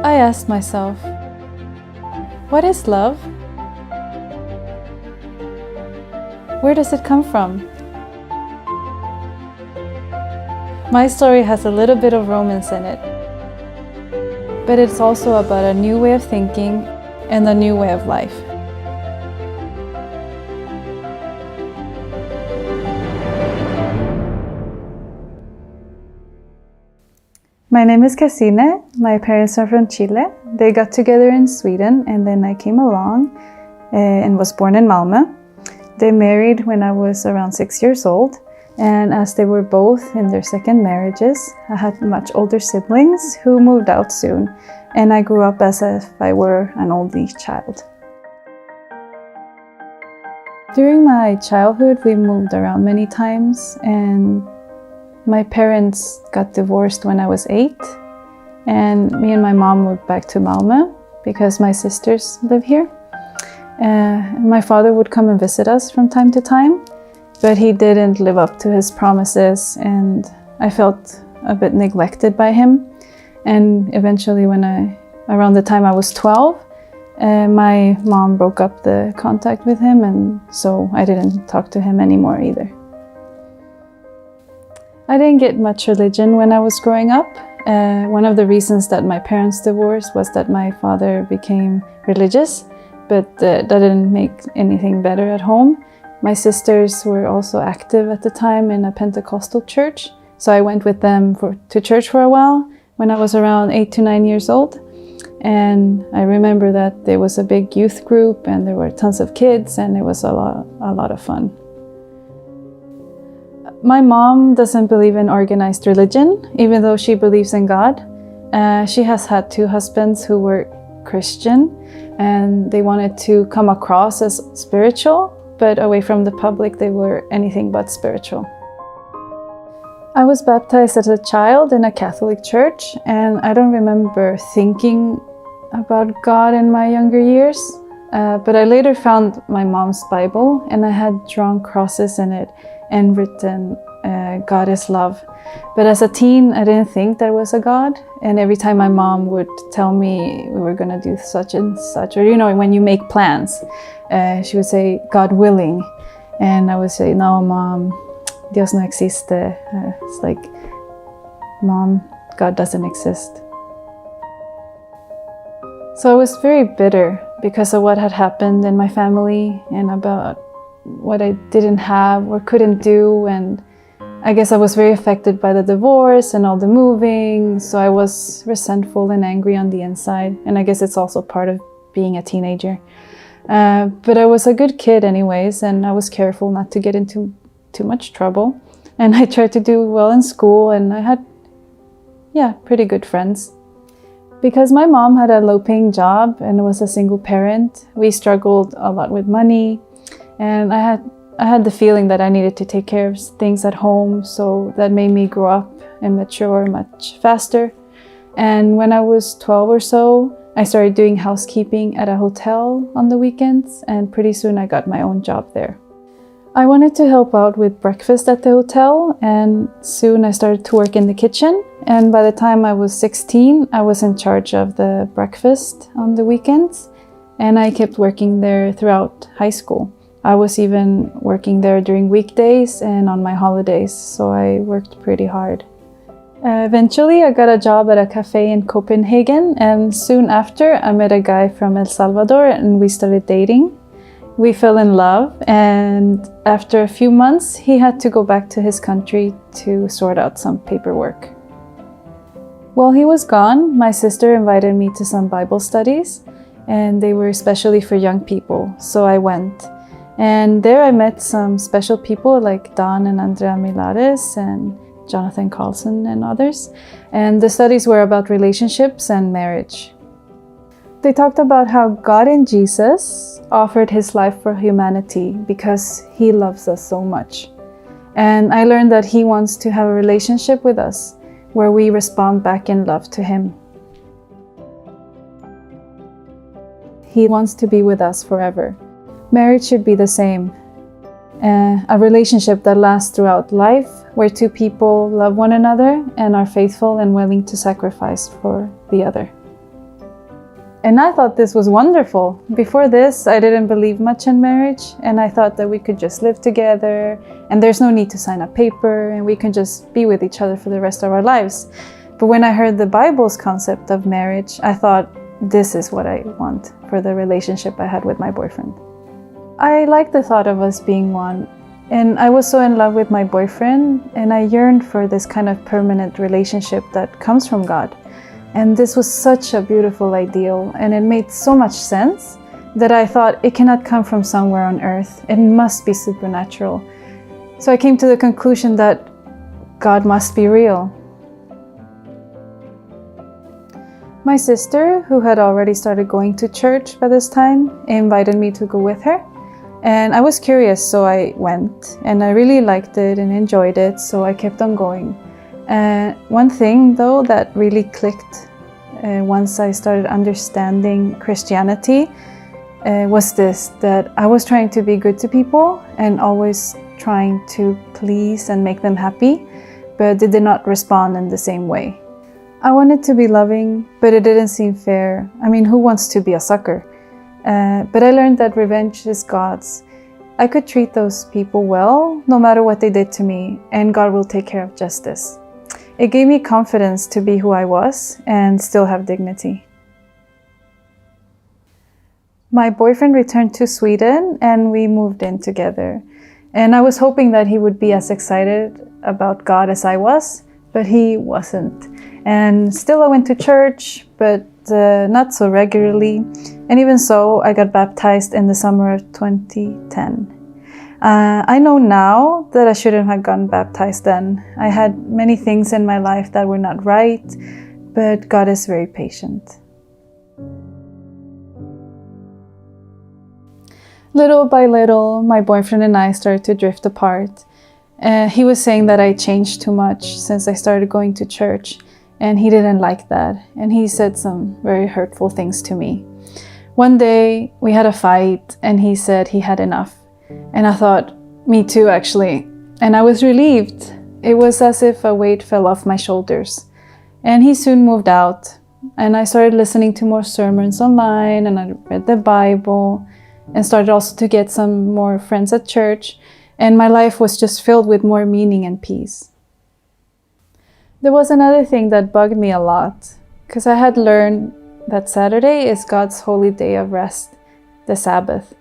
I asked myself, what is love? Where does it come from? My story has a little bit of romance in it, but it's also about a new way of thinking and a new way of life. My name is Cacyne. My parents are from Chile. They got together in Sweden, and then I came along and was born in Malmö. They married when I was around 6 years old, and as they were both in their second marriages, I had much older siblings who moved out soon, and I grew up as if I were an only child. During my childhood, we moved around many times, and my parents got divorced when I was 8, and me and my mom moved back to Malmö because my sisters live here. My father would come and visit us from time to time, but he didn't live up to his promises, and I felt a bit neglected by him. And eventually, around the time I was 12, my mom broke up the contact with him, and so I didn't talk to him anymore either. I didn't get much religion when I was growing up. One of the reasons that my parents divorced was that my father became religious, but that didn't make anything better at home. My sisters were also active at the time in a Pentecostal church, so I went with them to church for a while when I was around 8 to 9 years old. And I remember that there was a big youth group and there were tons of kids, and it was a lot of fun. My mom doesn't believe in organized religion, even though she believes in God. She has had 2 husbands who were Christian, and they wanted to come across as spiritual, but away from the public they were anything but spiritual. I was baptized as a child in a Catholic church, and I don't remember thinking about God in my younger years, but I later found my mom's Bible, and I had drawn crosses in it and written, God is love. But as a teen, I didn't think there was a God. And every time my mom would tell me we were going to do such and such, or when you make plans, she would say, God willing. And I would say, no, Mom, Dios no existe. It's like, Mom, God doesn't exist. So I was very bitter because of what had happened in my family and about what I didn't have or couldn't do, and I guess I was very affected by the divorce and all the moving, so I was resentful and angry on the inside, and I guess it's also part of being a teenager. But I was a good kid anyways, and I was careful not to get into too much trouble, and I tried to do well in school, and I had, pretty good friends. Because my mom had a low-paying job and was a single parent, we struggled a lot with money. And I had the feeling that I needed to take care of things at home, so that made me grow up and mature much faster. And when I was 12 or so, I started doing housekeeping at a hotel on the weekends, and pretty soon I got my own job there. I wanted to help out with breakfast at the hotel, and soon I started to work in the kitchen. And by the time I was 16, I was in charge of the breakfast on the weekends, and I kept working there throughout high school. I was even working there during weekdays and on my holidays, so I worked pretty hard. Eventually, I got a job at a cafe in Copenhagen, and soon after, I met a guy from El Salvador and we started dating. We fell in love, and after a few months, he had to go back to his country to sort out some paperwork. While he was gone, my sister invited me to some Bible studies, and they were especially for young people, so I went. And there I met some special people like Don and Andrea Milares and Jonathan Carlson and others. And the studies were about relationships and marriage. They talked about how God in Jesus offered his life for humanity because he loves us so much. And I learned that he wants to have a relationship with us where we respond back in love to him. He wants to be with us forever. Marriage should be the same. A relationship that lasts throughout life, where 2 people love one another and are faithful and willing to sacrifice for the other. And I thought this was wonderful. Before this, I didn't believe much in marriage, and I thought that we could just live together, and there's no need to sign a paper, and we can just be with each other for the rest of our lives. But when I heard the Bible's concept of marriage, I thought, this is what I want for the relationship I had with my boyfriend. I liked the thought of us being one, and I was so in love with my boyfriend, and I yearned for this kind of permanent relationship that comes from God. And this was such a beautiful ideal, and it made so much sense that I thought it cannot come from somewhere on earth. It must be supernatural. So I came to the conclusion that God must be real. My sister, who had already started going to church by this time, invited me to go with her. And I was curious, so I went, and I really liked it and enjoyed it, so I kept on going. One thing, though, that really clicked once I started understanding Christianity was this, that I was trying to be good to people and always trying to please and make them happy, but they did not respond in the same way. I wanted to be loving, but it didn't seem fair. I mean, who wants to be a sucker? But I learned that revenge is God's. I could treat those people well, no matter what they did to me, and God will take care of justice. It gave me confidence to be who I was and still have dignity. My boyfriend returned to Sweden and we moved in together. And I was hoping that he would be as excited about God as I was, but he wasn't. And still I went to church, but not so regularly. And even so, I got baptized in the summer of 2010. I know now that I shouldn't have gotten baptized then. I had many things in my life that were not right, but God is very patient. Little by little, my boyfriend and I started to drift apart. He was saying that I changed too much since I started going to church, and he didn't like that, and he said some very hurtful things to me. One day, we had a fight, and he said he had enough. And I thought, me too, actually. And I was relieved. It was as if a weight fell off my shoulders. And he soon moved out. And I started listening to more sermons online, and I read the Bible, and started also to get some more friends at church. And my life was just filled with more meaning and peace. There was another thing that bugged me a lot, because I had learned that Saturday is God's holy day of rest, the Sabbath.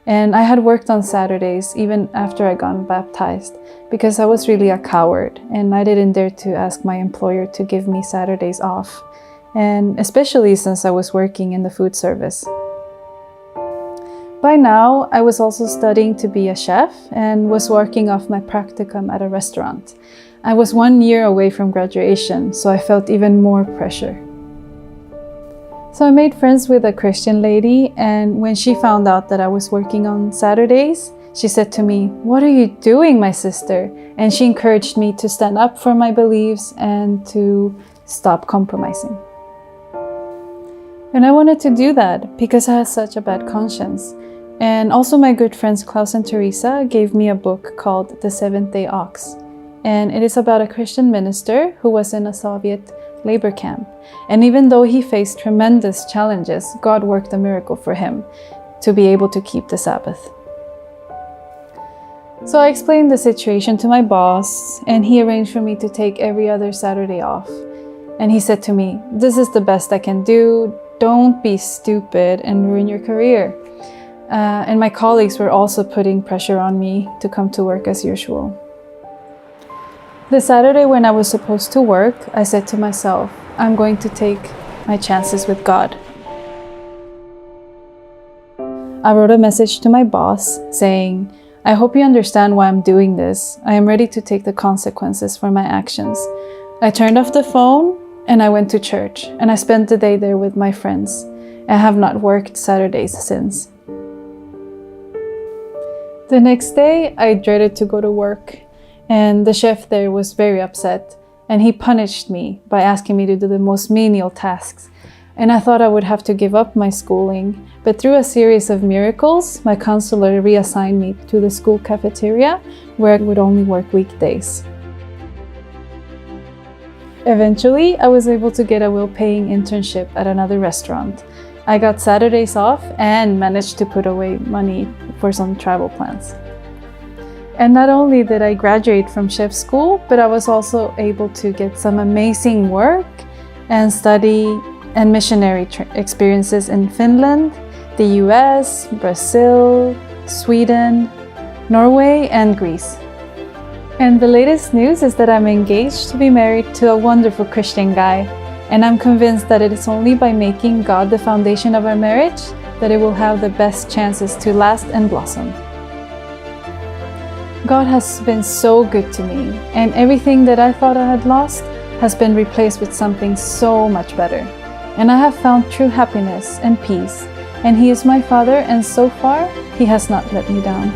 And I had worked on Saturdays even after I got baptized because I was really a coward and I didn't dare to ask my employer to give me Saturdays off, and especially since I was working in the food service. By now, I was also studying to be a chef and was working off my practicum at a restaurant. I was 1 year away from graduation, so I felt even more pressure. So I made friends with a Christian lady, and when she found out that I was working on Saturdays, she said to me, "What are you doing, my sister?" And she encouraged me to stand up for my beliefs and to stop compromising. And I wanted to do that because I had such a bad conscience. And also my good friends Klaus and Teresa gave me a book called The Seventh-day Ox. And it is about a Christian minister who was in a Soviet labor camp. And even though he faced tremendous challenges, God worked a miracle for him to be able to keep the Sabbath. So I explained the situation to my boss, and he arranged for me to take every other Saturday off. And he said to me, "This is the best I can do. Don't be stupid and ruin your career." And my colleagues were also putting pressure on me to come to work as usual. The Saturday when I was supposed to work, I said to myself, I'm going to take my chances with God. I wrote a message to my boss saying, "I hope you understand why I'm doing this. I am ready to take the consequences for my actions." I turned off the phone and I went to church, and I spent the day there with my friends. I have not worked Saturdays since. The next day, I dreaded to go to work, and the chef there was very upset, and he punished me by asking me to do the most menial tasks. And I thought I would have to give up my schooling, but through a series of miracles, my counselor reassigned me to the school cafeteria, where I would only work weekdays. Eventually, I was able to get a well-paying internship at another restaurant. I got Saturdays off and managed to put away money for some travel plans. And not only did I graduate from chef school, but I was also able to get some amazing work and study and missionary experiences in Finland, the US, Brazil, Sweden, Norway, and Greece. And the latest news is that I'm engaged to be married to a wonderful Christian guy. And I'm convinced that it is only by making God the foundation of our marriage that it will have the best chances to last and blossom. God has been so good to me, and everything that I thought I had lost has been replaced with something so much better. And I have found true happiness and peace, and He is my Father, and so far, He has not let me down.